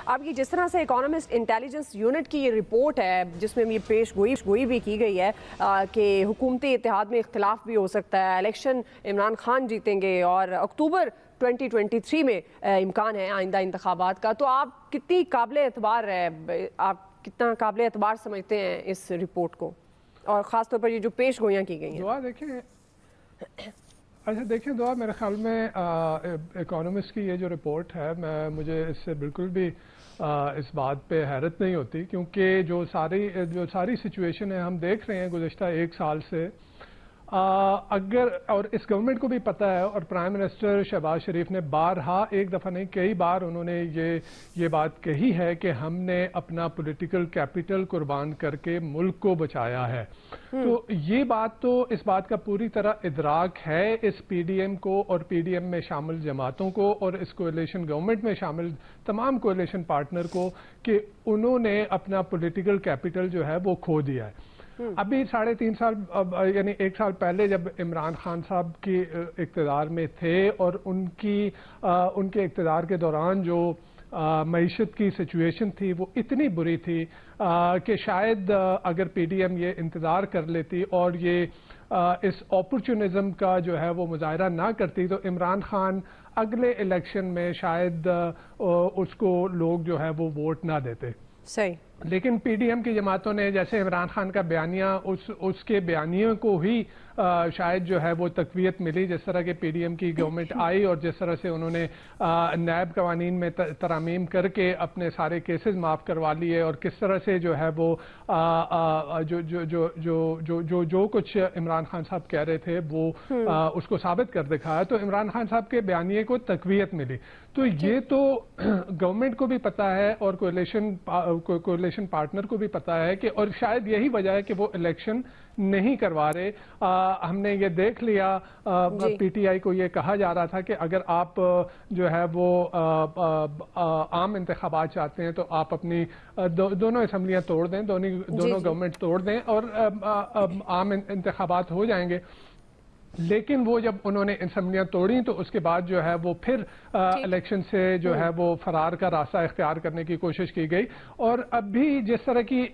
اب یہ جس طرح سے اکانومسٹ انٹیلیجنس یونٹ کی یہ رپورٹ ہے جس میں یہ پیش گوئی بھی کی گئی ہے کہ حکومتی اتحاد میں اختلاف بھی ہو سکتا ہے، الیکشن عمران خان جیتیں گے اور اکتوبر 2023 میں امکان ہے آئندہ انتخابات کا، تو آپ کتنی قابل اعتبار ہے، آپ کتنا قابل اعتبار سمجھتے ہیں اس رپورٹ کو، اور خاص طور پر یہ جو پیش گوئیاں کی گئی ہیں؟ دعا دیکھیں دعا میرے خیال میں اکانومسٹ کی یہ جو رپورٹ ہے مجھے اس سے بالکل بھی اس بات پہ حیرت نہیں ہوتی، کیونکہ جو ساری سچویشن ہے ہم دیکھ رہے ہیں گزشتہ ایک سال سے، اگر اور اس گورنمنٹ کو بھی پتہ ہے، اور پرائم منسٹر شہباز شریف نے بارہا، ایک دفعہ نہیں کئی بار انہوں نے یہ بات کہی ہے کہ ہم نے اپنا پولیٹیکل کیپٹل قربان کر کے ملک کو بچایا ہے، تو یہ بات تو اس بات کا پوری طرح ادراک ہے اس پی ڈی ایم کو اور پی ڈی ایم میں شامل جماعتوں کو اور اس کولیشن گورنمنٹ میں شامل تمام کولیشن پارٹنر کو کہ انہوں نے اپنا پولیٹیکل کیپٹل جو ہے وہ کھو دیا ہے۔ ابھی 3.5 سال یعنی ایک سال پہلے جب عمران خان صاحب کی اقتدار میں تھے اور ان کے اقتدار کے دوران جو معیشت کی سچویشن تھی وہ اتنی بری تھی کہ شاید اگر پی ڈی ایم یہ انتظار کر لیتی اور یہ اس اپرچونزم کا جو ہے وہ مظاہرہ نہ کرتی تو عمران خان اگلے الیکشن میں شاید اس کو لوگ جو ہے وہ ووٹ نہ دیتے۔ صحیح۔ لیکن پی ڈی ایم کی جماعتوں نے جیسے عمران خان کا بیانیہ اس کے بیانیوں کو ہی شاید جو ہے وہ تقویت ملی، جس طرح کہ پی ڈی ایم کی گورنمنٹ آئی اور جس طرح سے انہوں نے نیب قوانین میں ترامیم کر کے اپنے سارے کیسز معاف کروا لیے، اور کس طرح سے جو ہے وہ جو کچھ عمران خان صاحب کہہ رہے تھے وہ اس کو ثابت کر دکھایا، تو عمران خان صاحب کے بیانیے کو تقویت ملی۔ تو یہ تو گورنمنٹ کو بھی پتا ہے اور کولیشن پارٹنر کو بھی پتا ہے کہ، اور شاید یہی وجہ ہے کہ وہ الیکشن نہیں کروا رہے۔ ہم نے یہ دیکھ لیا، پی ٹی آئی کو یہ کہا جا رہا تھا کہ اگر آپ جو ہے وہ عام انتخابات چاہتے ہیں تو آپ اپنی دونوں اسمبلیاں توڑ دیں، دونوں گورنمنٹ توڑ دیں اور عام انتخابات ہو جائیں گے۔ لیکن وہ جب انہوں نے اسمبلیاں توڑیں تو اس کے بعد جو ہے وہ پھر الیکشن سے جو ہے وہ فرار کا راستہ اختیار کرنے کی کوشش کی گئی، اور اب بھی جس طرح کی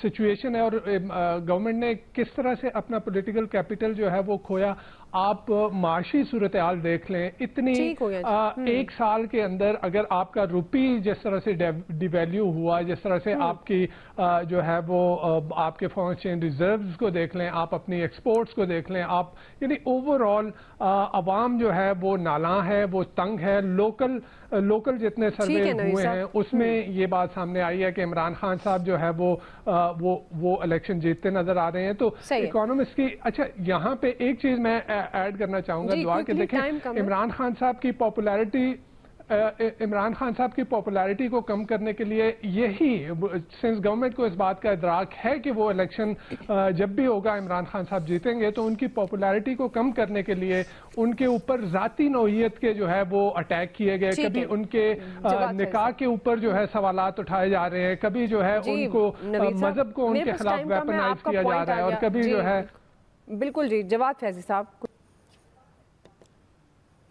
سچویشن ہے اور گورنمنٹ نے کس طرح سے اپنا پولیٹیکل کیپٹل جو ہے وہ کھویا، آپ معاشی صورتحال دیکھ لیں، اتنی ایک سال کے اندر اگر آپ کا روپی جس طرح سے ڈی ویلیو ہوا، جس طرح سے آپ کی جو ہے وہ آپ کے فارن ایکسچینج ریزروز کو دیکھ لیں، آپ اپنی ایکسپورٹس کو دیکھ لیں، آپ یعنی اوور آل عوام جو ہے وہ نالاں ہے، وہ تنگ ہے۔ لوکل جتنے سروے ہوئے ہیں اس میں یہ بات سامنے آئی ہے کہ عمران خان صاحب جو ہے وہ الیکشن جیتتے نظر آ رہے ہیں۔ تو اکانومسٹ کی اچھا یہاں پہ ایک چیز میں ایڈ کرنا چاہوں گا دعا کہ دیکھیں عمران خان صاحب کی پاپولیرٹی کو کم کرنے کے لیے یہی سنس گورنمنٹ کو اس بات کا ادراک ہے کہ وہ الیکشن جب بھی ہوگا عمران خان صاحب جیتیں گے، تو ان کی پاپولیرٹی کو کم کرنے کے لیے ان کے اوپر ذاتی نوعیت کے جو ہے وہ اٹیک کیے گئے، کبھی ان کے نکاح کے اوپر جو ہے سوالات اٹھائے جا رہے ہیں، کبھی جو ہے ان کو مذہب کو ان کے خلاف ویپنائز کیا جا رہا ہے، اور کبھی جو ہے بالکل جی جواد فیضی صاحب۔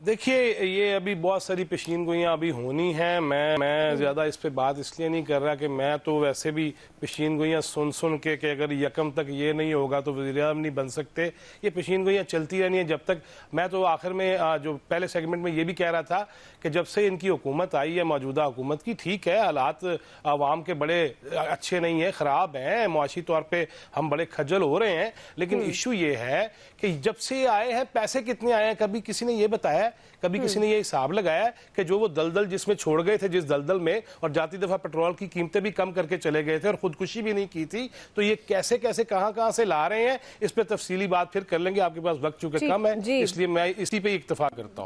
دیکھیے یہ ابھی بہت ساری پیشین گوئیاں ابھی ہونی ہیں، میں زیادہ اس پہ بات اس لیے نہیں کر رہا کہ میں تو ویسے بھی پیشین گوئیاں سن کے کہ اگر یکم تک یہ نہیں ہوگا تو وزیر اعظم نہیں بن سکتے، یہ پیشین گوئیاں چلتی رہنی ہیں جب تک۔ میں تو آخر میں جو پہلے سیگمنٹ میں یہ بھی کہہ رہا تھا کہ جب سے ان کی حکومت آئی ہے موجودہ حکومت کی، ٹھیک ہے حالات عوام کے بڑے اچھے نہیں ہیں، خراب ہیں، معاشی طور پہ ہم بڑے کھجل ہو رہے ہیں، لیکن ایشو یہ ہے کہ جب سے یہ آئے ہیں پیسے کتنے آئے ہیں کبھی کسی نے یہ بتایا، کبھی کسی نے یہ حساب لگایا کہ جو وہ دلدل جس میں چھوڑ گئے تھے، جس دلدل میں، اور جاتی دفعہ پیٹرول کی قیمتیں بھی کم کر کے چلے گئے تھے اور خودکشی بھی نہیں کی تھی، تو یہ کیسے کہاں سے لا رہے ہیں، اس پہ تفصیلی بات پھر کر لیں گے، آپ کے پاس وقت چونکہ کم ہے اس لیے میں اسی پہ اکتفا کرتا ہوں۔